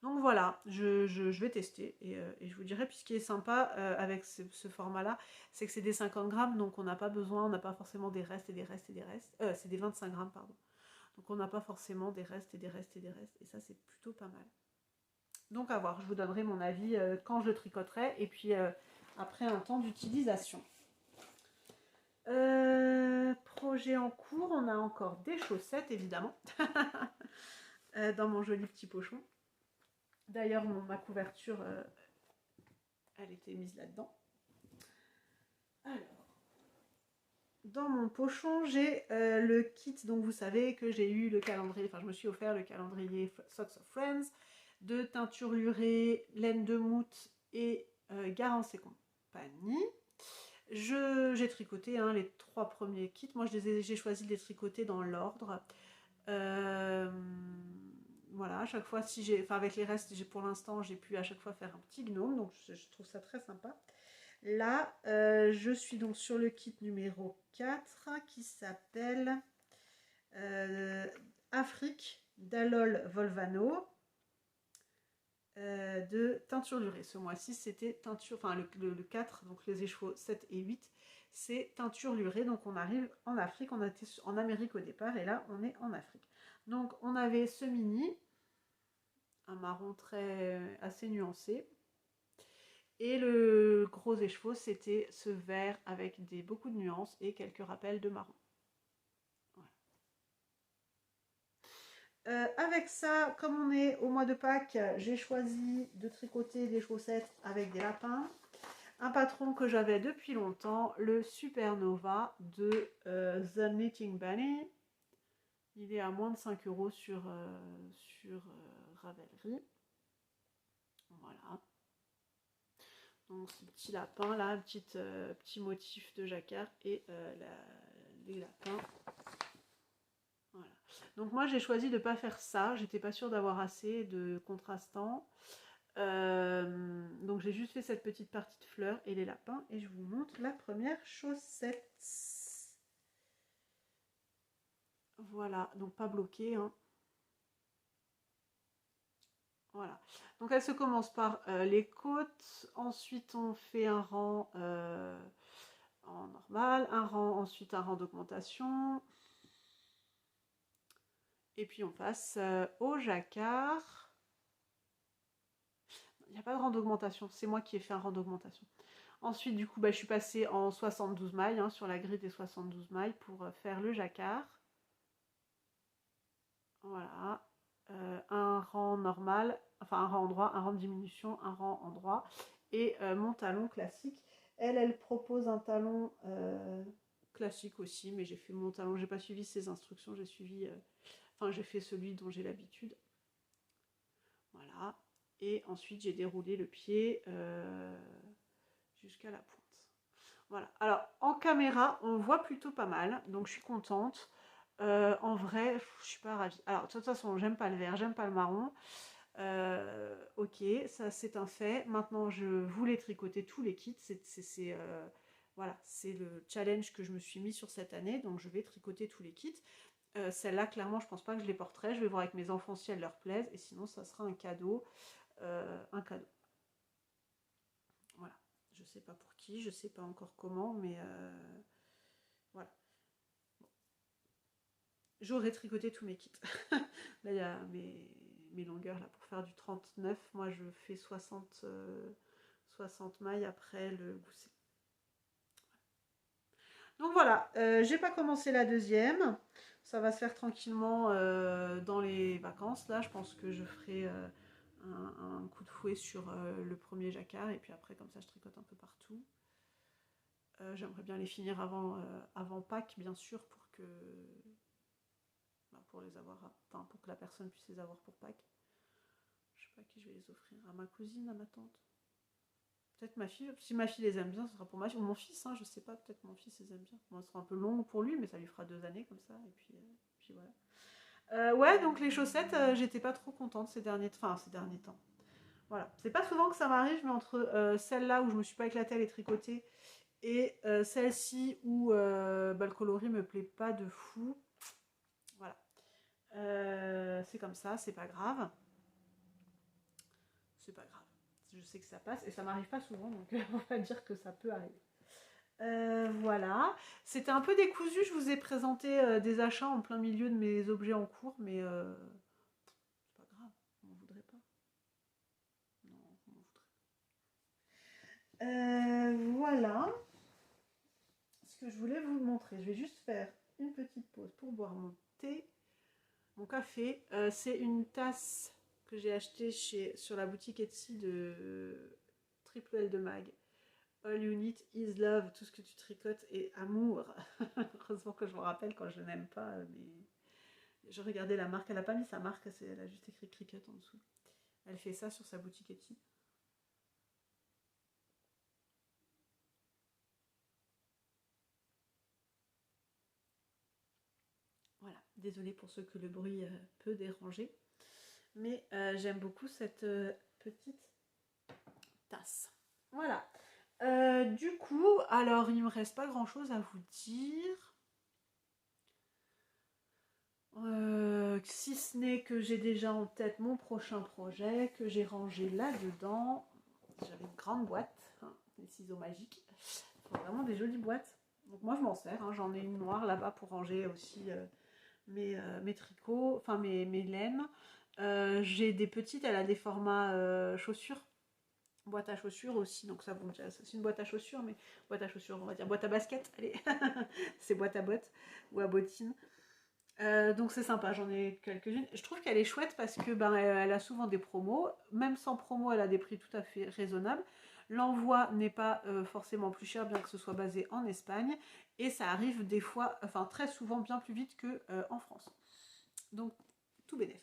Donc voilà, je vais tester et je vous dirai. Puis ce qui est sympa avec ce format-là, c'est que c'est des 50 grammes, donc on n'a pas besoin, on n'a pas forcément des restes et des restes et des restes. C'est des 25 grammes, pardon. Donc on n'a pas forcément des restes et des restes et des restes. Et ça, c'est plutôt pas mal. Donc à voir, je vous donnerai mon avis quand je le tricoterai et puis après un temps d'utilisation. Projet en cours, on a encore des chaussettes évidemment dans mon joli petit pochon. D'ailleurs, ma couverture, elle était mise là-dedans. Alors, dans mon pochon, j'ai le kit, donc vous savez que j'ai eu le calendrier, enfin je me suis offert le calendrier Socks of Friends, de teinture lurée, laine de moute et Garance et compagnie. J'ai tricoté les 3 premiers kits. Moi, j'ai choisi de les tricoter dans l'ordre. Voilà, à chaque fois, avec les restes, pour l'instant, j'ai pu à chaque fois faire un petit gnome. Donc, je trouve ça très sympa. Là, je suis donc sur le kit numéro 4 qui s'appelle Afrique d'Alol Volvano. De teinture lurée. Ce mois-ci, c'était teinture, enfin le 4, donc les échevaux 7 et 8, c'est teinture lurée. Donc on arrive en Afrique, on était en Amérique au départ, et là on est en Afrique. Donc on avait ce mini, un marron assez nuancé, et le gros écheveau, c'était ce vert avec beaucoup de nuances et quelques rappels de marron. Avec ça, comme on est au mois de Pâques, j'ai choisi de tricoter des chaussettes avec des lapins. un patron que j'avais depuis longtemps, le Supernova de The Knitting Bunny. Il est à moins de 5 € sur Ravelry. Voilà. Donc ce petit lapin là, petit motif de jacquard et les lapins. Voilà. Donc moi j'ai choisi de ne pas faire ça, j'étais pas sûre d'avoir assez de contrastants. Donc j'ai juste fait cette petite partie de fleurs et les lapins et je vous montre la première chaussette. Voilà, donc pas bloqué, hein. Voilà, donc elle se commence par les côtes, ensuite on fait un rang en normal, ensuite un rang d'augmentation, et puis on passe au jacquard. Il n'y a pas de rang d'augmentation, c'est moi qui ai fait un rang d'augmentation. Ensuite, du coup, je suis passée en 72 mailles, hein, sur la grille des 72 mailles pour faire le jacquard. Voilà. Un rang normal, enfin un rang en droit, un rang de diminution, un rang en droit. Et mon talon classique. Elle propose un talon classique aussi, mais j'ai fait mon talon, j'ai pas suivi ses instructions, j'ai suivi, j'ai fait celui dont j'ai l'habitude. Voilà. Et ensuite, j'ai déroulé le pied jusqu'à la pointe. Voilà. Alors, en caméra, on voit plutôt pas mal, donc je suis contente. En vrai, je suis pas ravie. Alors, de toute façon, j'aime pas le vert, j'aime pas le marron. Ok, ça c'est un fait. Maintenant, je voulais tricoter tous les kits. Voilà, c'est le challenge que je me suis mis sur cette année. Donc, je vais tricoter tous les kits. Celle-là, clairement, je pense pas que je les porterai. Je vais voir avec mes enfants si elles leur plaisent. Et sinon, ça sera un cadeau. Un cadeau. Voilà. Je sais pas pour qui, je sais pas encore comment, mais voilà. J'aurais tricoté tous mes kits. Là, il y a mes longueurs là, pour faire du 39. Moi, je fais 60 mailles après le gousset. Donc voilà, j'ai pas commencé la deuxième. Ça va se faire tranquillement dans les vacances. Là, je pense que je ferai un coup de fouet sur le premier jacquard. Et puis après, comme ça, je tricote un peu partout. J'aimerais bien les finir avant Pâques, bien sûr, pour les avoir, enfin pour que la personne puisse les avoir pour Pâques. Je sais pas à qui je vais les offrir, à ma cousine, à ma tante. Peut-être ma fille, si ma fille les aime bien, ce sera pour ma fille, ou mon fils, hein, je sais pas, peut-être mon fils les aime bien. Bon, ce sera un peu long pour lui, mais ça lui fera 2 années comme ça, et puis voilà. Ouais, donc les chaussettes, j'étais pas trop contente ces derniers temps. Voilà, c'est pas souvent que ça m'arrive, mais entre celle-là où je me suis pas éclatée à les tricoter et celle-ci où le coloris me plaît pas de fou. Voilà. C'est comme ça, c'est pas grave. C'est pas grave. Je sais que ça passe et ça m'arrive pas souvent, donc on va dire que ça peut arriver. Voilà. C'était un peu décousu, je vous ai présenté des achats en plein milieu de mes objets en cours, mais c'est pas grave, on m'en voudrait pas. Non, on m'en voudrait. Voilà ce que je voulais vous montrer. Je vais juste faire une petite pause pour boire mon thé, mon café. C'est une tasse que j'ai achetée sur la boutique Etsy de Triple L de Mag. All you need is love, tout ce que tu tricotes est amour. Heureusement que je me rappelle quand je n'aime pas, mais je regardais la marque, elle n'a pas mis sa marque, elle a juste écrit Cricut en dessous. Elle fait ça sur sa boutique Etsy. Voilà, désolée pour ceux que le bruit peut déranger, mais j'aime beaucoup cette petite tasse. Voilà. Du coup, alors il me reste pas grand chose à vous dire. Si ce n'est que j'ai déjà en tête mon prochain projet que j'ai rangé là-dedans. J'avais une grande boîte, hein, des ciseaux magiques. Il faut vraiment des jolies boîtes. Donc moi je m'en sers, hein, j'en ai une noire là-bas pour ranger aussi mes tricots, enfin mes laines. J'ai des petites, elle a des formats chaussures, boîte à chaussures aussi, donc ça bon, c'est une boîte à chaussures, mais boîte à chaussures, on va dire boîte à basket, allez, c'est boîte à bottes ou à bottines. Donc c'est sympa, j'en ai quelques-unes. Je trouve qu'elle est chouette parce que elle a souvent des promos. Même sans promo, elle a des prix tout à fait raisonnables. L'envoi n'est pas forcément plus cher, bien que ce soit basé en Espagne. Et ça arrive des fois, enfin très souvent, bien plus vite qu'en France. Donc, tout bénef.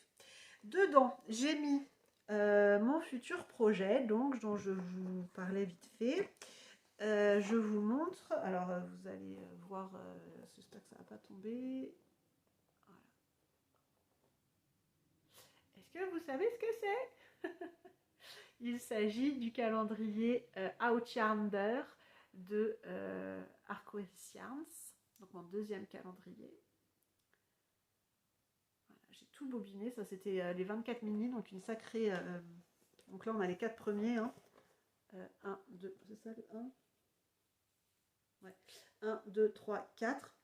Dedans, j'ai mis mon futur projet, donc dont je vous parlais vite fait. Je vous montre. Alors, vous allez voir. J'espère que ça ne va pas tomber. Voilà. Est-ce que vous savez ce que c'est? Il s'agit du calendrier Outyander de Arcoiris Yarns. Donc, mon deuxième calendrier. Voilà, j'ai tout bobiné. Ça, c'était les 24 mini. Donc, une sacrée. Donc, là, on a les 4 premiers. Hein. 1, 2. C'est ça le 1? Ouais. 1, 2, 3, 4.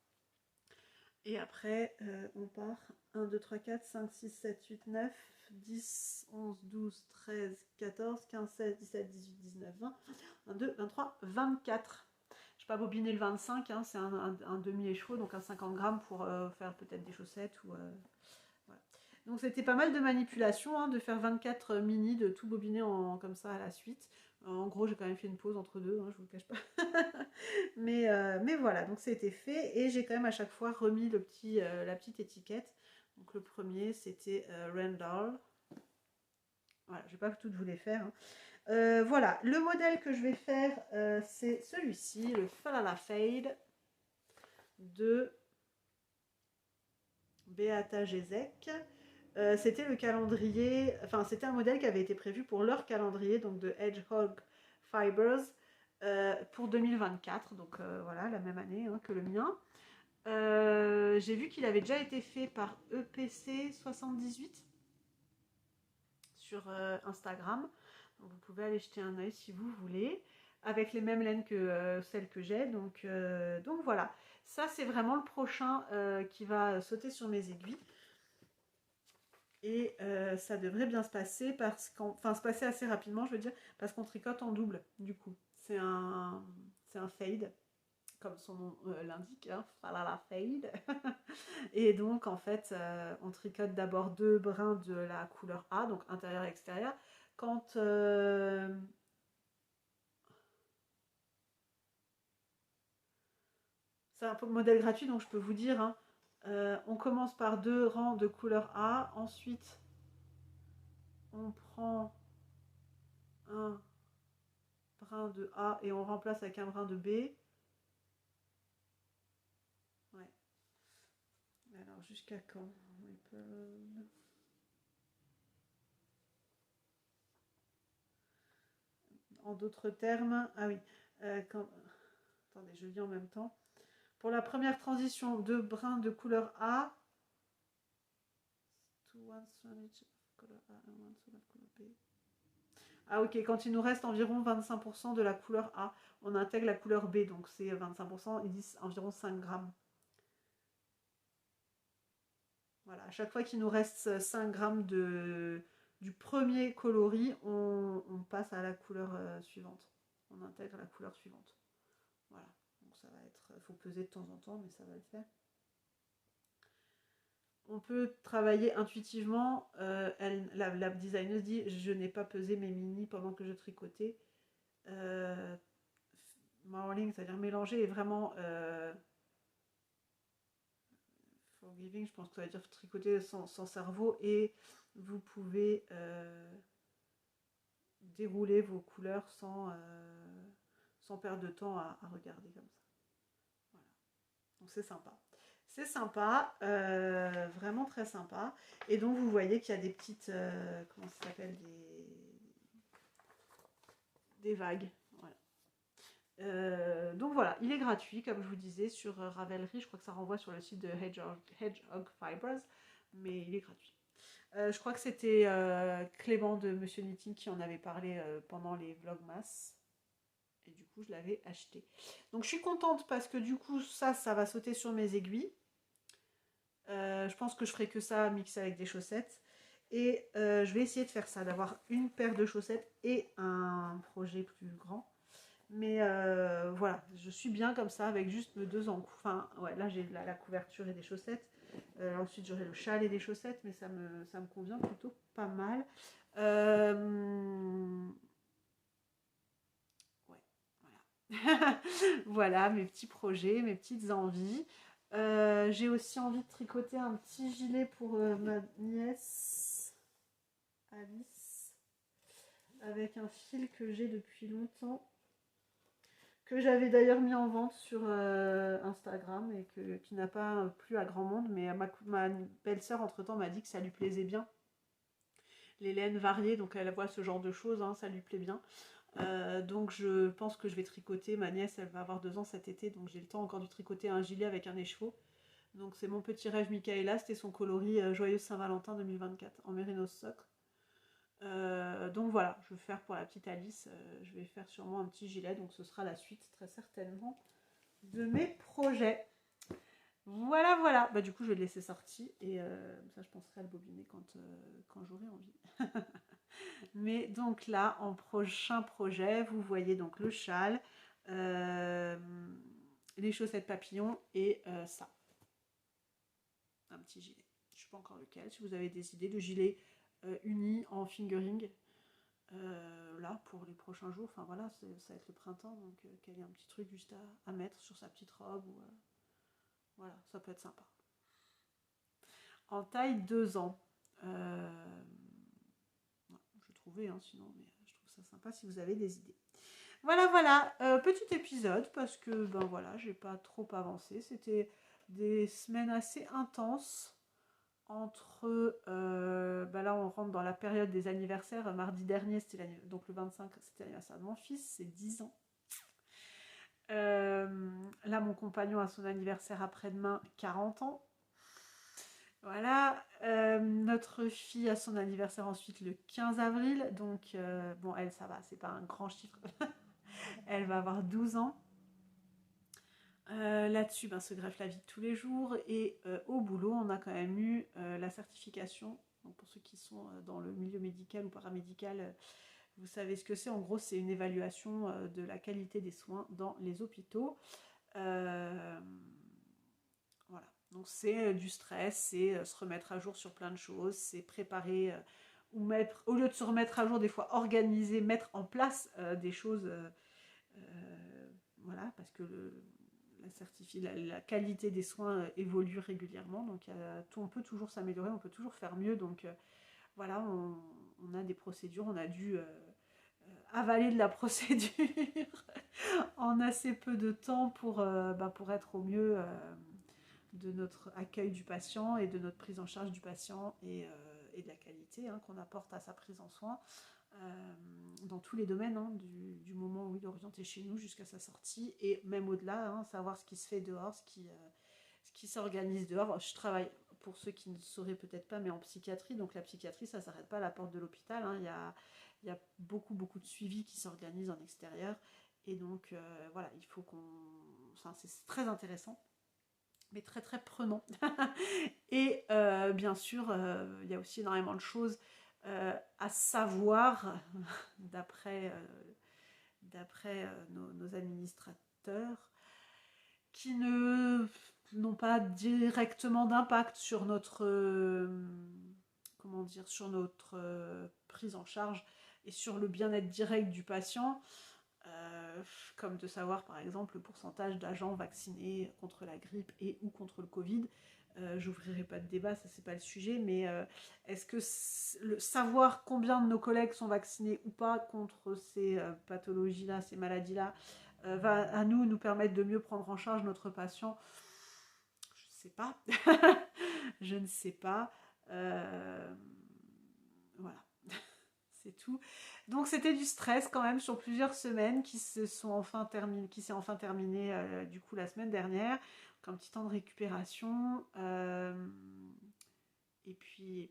Et après, on part 1, 2, 3, 4, 5, 6, 7, 8, 9, 10, 11, 12, 13, 14, 15, 16, 17, 18, 19, 20, 22, 23, 24. Je n'ai pas bobiné le 25, hein, c'est un demi-écheveau, donc un 50 grammes pour faire peut-être des chaussettes. Voilà. Donc c'était pas mal de manipulation, hein, de faire 24 mini, de tout bobiner comme ça à la suite. En gros, j'ai quand même fait une pause entre deux, hein, je vous le cache pas. mais voilà, donc c'était fait. Et j'ai quand même à chaque fois remis la petite étiquette. Donc le premier, c'était Randall. Voilà, je vais pas toutes vous les faire. Hein. Voilà, le modèle que je vais faire, c'est celui-ci, le Falala Fade de Beata Jezek. C'était le calendrier, enfin c'était un modèle qui avait été prévu pour leur calendrier, donc de Hedgehog Fibers, pour 2024, donc voilà, la même année hein, que le mien. J'ai vu qu'il avait déjà été fait par EPC 78 sur Instagram, donc vous pouvez aller jeter un oeil si vous voulez, avec les mêmes laines que celles que j'ai, donc voilà. Ça c'est vraiment le prochain qui va sauter sur mes aiguilles. Et ça devrait bien se passer se passer assez rapidement, je veux dire, parce qu'on tricote en double, du coup. C'est un fade, comme son nom l'indique, hein, falala fade. Et donc, en fait, on tricote d'abord 2 brins de la couleur A, donc intérieur et extérieur. Quand c'est un modèle gratuit, donc je peux vous dire, hein, on commence par 2 rangs de couleur A, ensuite on prend un brin de A et on remplace avec un brin de B. Ouais. Alors jusqu'à quand? En d'autres termes, ah oui, attendez, je lis en même temps. Pour la première transition, 2 brins de couleur A. Ah ok, quand il nous reste environ 25% de la couleur A, on intègre la couleur B, donc c'est 25%, ils disent environ 5 grammes. Voilà, à chaque fois qu'il nous reste 5 grammes du premier coloris, on passe à la couleur suivante. On intègre la couleur suivante. Voilà, donc ça va être... Il faut peser de temps en temps, mais ça va le faire. On peut travailler intuitivement. La designeuse dit « Je n'ai pas pesé mes mini pendant que je tricotais. » Marling, c'est-à-dire mélanger, est vraiment... forgiving, je pense que ça veut dire tricoter sans cerveau. Et vous pouvez dérouler vos couleurs sans perdre de temps à regarder comme ça. Voilà. Donc c'est sympa. C'est sympa, vraiment très sympa. Et donc vous voyez qu'il y a des petites, comment ça s'appelle, des vagues. Voilà. Donc voilà, il est gratuit, comme je vous disais, sur Ravelry. Je crois que ça renvoie sur le site de Hedgehog Fibers, mais il est gratuit. Je crois que c'était Clément de Monsieur Knitting qui en avait parlé pendant les Vlogmas. Et du coup, je l'avais acheté. Donc je suis contente parce que du coup, ça va sauter sur mes aiguilles. Je pense que je ferai que ça mixé avec des chaussettes. Et je vais essayer de faire ça, d'avoir une paire de chaussettes et un projet plus grand. Mais voilà, je suis bien comme ça avec juste mes 2 encouts. Enfin, ouais, là j'ai la couverture et des chaussettes. Ensuite j'aurai le châle et des chaussettes, mais ça me convient plutôt pas mal. Voilà mes petits projets, mes petites envies. J'ai aussi envie de tricoter un petit gilet pour ma nièce Alice, avec un fil que j'ai depuis longtemps, que j'avais d'ailleurs mis en vente sur Instagram et qui n'a pas plu à grand monde, mais ma belle-sœur entre-temps m'a dit que ça lui plaisait bien. Les laines variées, donc elle voit ce genre de choses, hein, ça lui plaît bien. Donc je pense que je vais tricoter. Ma nièce, elle va avoir 2 ans cet été, donc j'ai le temps encore de tricoter un gilet avec un écheveau. Donc c'est mon petit rêve Michaela, c'était son coloris Joyeuse Saint-Valentin 2024 en Merino Sock. Donc voilà, je vais faire pour la petite Alice, je vais faire sûrement un petit gilet, donc ce sera la suite très certainement de mes projets. Voilà, voilà. Bah, du coup, je vais le laisser sorti et ça, je penserai à le bobiner quand j'aurai envie. Mais donc là, en prochain projet, vous voyez donc le châle, euh, les chaussettes papillons et ça, un petit gilet. Je ne sais pas encore lequel. Si vous avez des idées de gilets unis en fingering, là pour les prochains jours, enfin voilà, ça va être le printemps, donc quel est un petit truc juste à mettre sur sa petite robe ou voilà, ça peut être sympa. En taille 2 ans. Je trouvais, hein, sinon, mais je trouve ça sympa si vous avez des idées. Voilà, voilà, petit épisode parce que ben voilà, j'ai pas trop avancé. C'était des semaines assez intenses entre. Ben là, on rentre dans la période des anniversaires. Mardi dernier, c'était donc le 25, c'était l'anniversaire de mon fils, c'est 10 ans. Là, mon compagnon a son anniversaire après-demain, 40 ans. Voilà, notre fille a son anniversaire ensuite le 15 avril, donc bon, elle, ça va, c'est pas un grand chiffre. Elle va avoir 12 ans. Là-dessus, ben, se greffe la vie de tous les jours. Et au boulot, on a quand même eu la certification. Donc pour ceux qui sont dans le milieu médical ou paramédical, vous savez ce que c'est. En gros, c'est une évaluation de la qualité des soins dans les hôpitaux. Euh, voilà. Donc c'est du stress, c'est se remettre à jour sur plein de choses, c'est préparer ou mettre, au lieu de se remettre à jour, des fois organiser, mettre en place des choses. Voilà, parce que la qualité des soins évolue régulièrement, donc on peut toujours s'améliorer, on peut toujours faire mieux. Donc voilà, on a des procédures, on a dû avaler de la procédure en assez peu de temps pour être au mieux de notre accueil du patient et de notre prise en charge du patient et de la qualité qu'on apporte à sa prise en soin dans tous les domaines, du moment où il est orienté chez nous jusqu'à sa sortie et même au-delà, savoir ce qui se fait dehors, ce qui s'organise dehors. Je travaille, pour ceux qui ne sauraient peut-être pas, mais en psychiatrie, donc la psychiatrie, ça ne s'arrête pas à la porte de l'hôpital, il y a beaucoup, beaucoup de suivi qui s'organise en extérieur et donc voilà, il faut qu'on... Enfin, c'est très intéressant mais très très prenant. Et bien sûr, il y a aussi énormément de choses à savoir d'après nos administrateurs qui n'ont pas directement d'impact sur notre comment dire, sur notre prise en charge et sur le bien-être direct du patient. Comme de savoir par exemple le pourcentage d'agents vaccinés contre la grippe et ou contre le Covid. J'ouvrirai pas de débat, ça c'est pas le sujet, mais est-ce que savoir combien de nos collègues sont vaccinés ou pas contre ces pathologies-là, ces maladies-là, va à nous permettre de mieux prendre en charge notre patient? Je ne sais pas. Je ne sais pas. Voilà. C'est tout. Donc c'était du stress quand même sur plusieurs semaines qui s'est enfin terminé du coup la semaine dernière, donc un petit temps de récupération. Et puis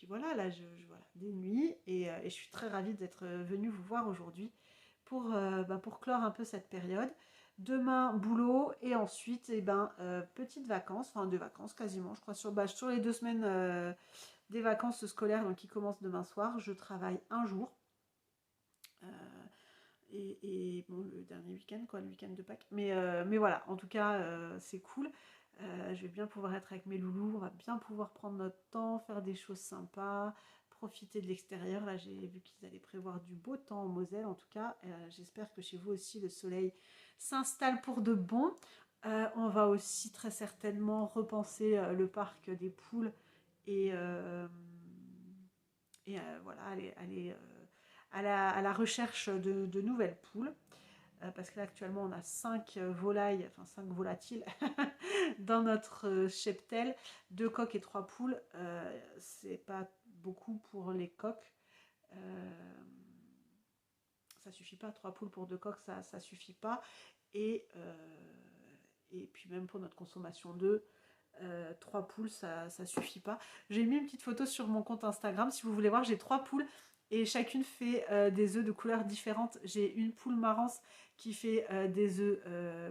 voilà, là voilà, des nuits et je suis très ravie d'être venue vous voir aujourd'hui pour clore un peu cette période. Demain boulot et ensuite petites vacances, enfin 2 vacances quasiment, je crois sur les 2 semaines des vacances scolaires donc qui commencent demain soir, je travaille un jour. Euh, et bon, le dernier week-end, quoi, le week-end de Pâques. Mais voilà, en tout cas, c'est cool. Je vais bien pouvoir être avec mes loulous, on va bien pouvoir prendre notre temps, faire des choses sympas, profiter de l'extérieur. Là, j'ai vu qu'ils allaient prévoir du beau temps en Moselle, en tout cas. J'espère que chez vous aussi, le soleil s'installe pour de bon. On va aussi très certainement repenser le parc des poules et, voilà, aller à la recherche de nouvelles poules. Parce que là, actuellement, on a 5 volailles, enfin 5 volatiles dans notre cheptel, 2 coqs et 3 poules. C'est pas beaucoup pour les coqs. Ça suffit pas, 3 poules pour 2 coqs, ça suffit pas. Et puis même pour notre consommation d'œufs, 3 poules, ça suffit pas. J'ai mis une petite photo sur mon compte Instagram, si vous voulez voir, j'ai 3 poules et chacune fait des œufs de couleurs différentes. J'ai une poule marrance qui fait des œufs,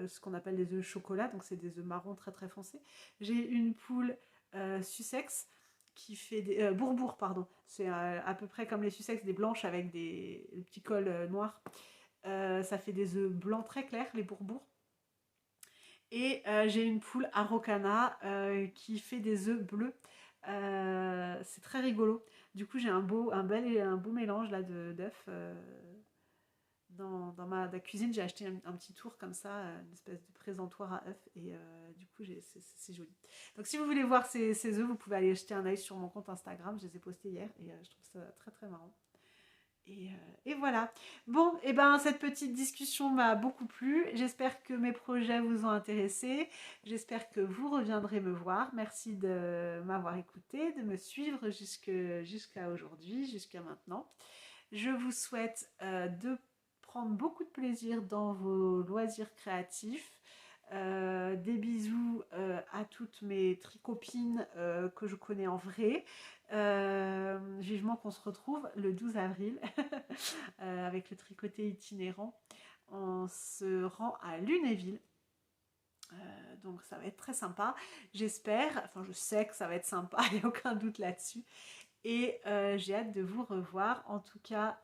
ce qu'on appelle des œufs chocolat, donc c'est des œufs marrons très très foncés. J'ai une poule Sussex qui fait des bourbourg, pardon, c'est à peu près comme les Sussex, des blanches avec des petits cols noirs. Ça fait des œufs blancs très clairs, les bourbourgs. Et j'ai une poule araucana qui fait des œufs bleus. C'est très rigolo. Du coup, j'ai un beau mélange là d'œufs. Dans ma cuisine, j'ai acheté un petit tour comme ça, une espèce de présentoir à œufs. Et du coup, c'est joli. Donc, si vous voulez voir ces œufs, vous pouvez aller jeter un œil sur mon compte Instagram. Je les ai postés hier et je trouve ça très très marrant. Et voilà. Bon, et ben cette petite discussion m'a beaucoup plu. J'espère que mes projets vous ont intéressé. J'espère que vous reviendrez me voir. Merci de m'avoir écouté, de me suivre jusqu'à aujourd'hui, jusqu'à maintenant. Je vous souhaite de prendre beaucoup de plaisir dans vos loisirs créatifs. Des bisous à toutes mes tricopines que je connais en vrai. Vivement qu'on se retrouve le 12 avril avec le tricoté itinérant. On se rend à Lunéville. Donc ça va être très sympa. J'espère, enfin je sais que ça va être sympa, il n'y a aucun doute là-dessus. Et j'ai hâte de vous revoir. En tout cas,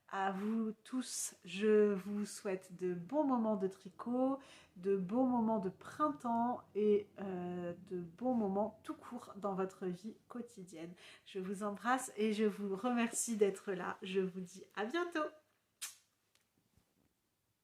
à vous tous, je vous souhaite de bons moments de tricot, de beaux moments de printemps et de bons moments tout court dans votre vie quotidienne. Je vous embrasse et je vous remercie d'être là. Je vous dis à bientôt.